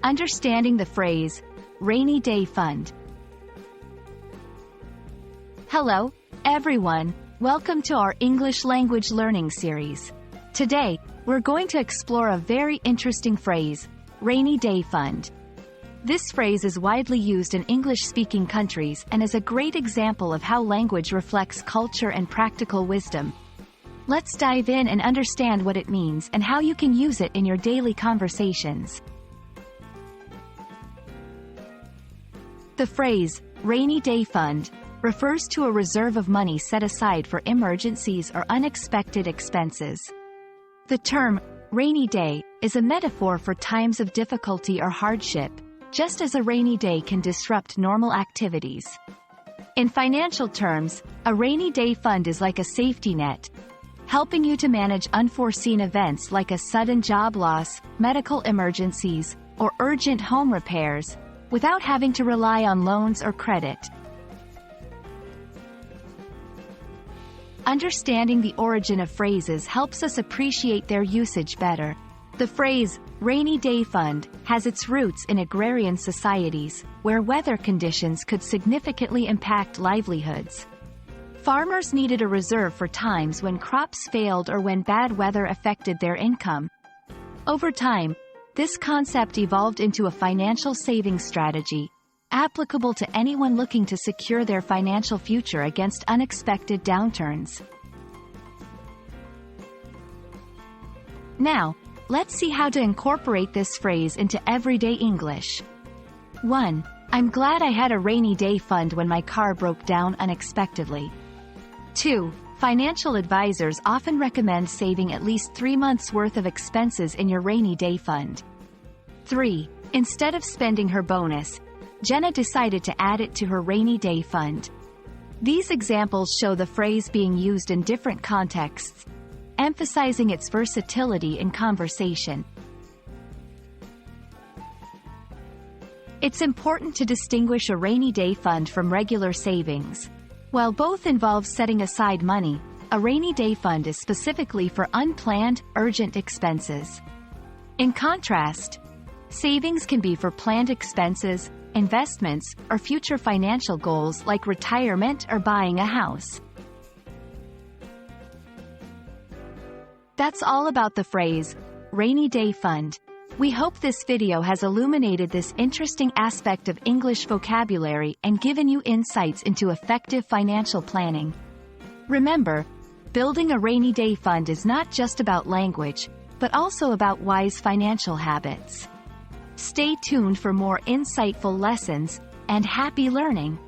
Understanding the phrase, rainy day fund. Hello, everyone. Welcome to our English language learning series. Today, we're going to explore a very interesting phrase, rainy day fund. This phrase is widely used in English-speaking countries and is a great example of how language reflects culture and practical wisdom. Let's dive in and understand what it means and how you can use it in your daily conversations. The phrase, rainy day fund, refers to a reserve of money set aside for emergencies or unexpected expenses. The term, rainy day, is a metaphor for times of difficulty or hardship, just as a rainy day can disrupt normal activities. In financial terms, a rainy day fund is like a safety net, helping you to manage unforeseen events like a sudden job loss, medical emergencies, or urgent home repairs, without having to rely on loans or credit. Understanding the origin of phrases helps us appreciate their usage better. The phrase, rainy day fund, has its roots in agrarian societies, where weather conditions could significantly impact livelihoods. Farmers needed a reserve for times when crops failed or when bad weather affected their income. Over time, this concept evolved into a financial savings strategy, applicable to anyone looking to secure their financial future against unexpected downturns. Now, let's see how to incorporate this phrase into everyday English. 1. I'm glad I had a rainy day fund when my car broke down unexpectedly. 2. Financial advisors often recommend saving at least 3 months' worth of expenses in your rainy day fund. 3. Instead of spending her bonus, Jenna decided to add it to her rainy day fund. These examples show the phrase being used in different contexts, emphasizing its versatility in conversation. It's important to distinguish a rainy day fund from regular savings. While both involve setting aside money, a rainy day fund is specifically for unplanned, urgent expenses. In contrast, savings can be for planned expenses, investments, or future financial goals like retirement or buying a house. That's all about the phrase, rainy day fund. We hope this video has illuminated this interesting aspect of English vocabulary and given you insights into effective financial planning. Remember, building a rainy day fund is not just about language, but also about wise financial habits. Stay tuned for more insightful lessons, and happy learning!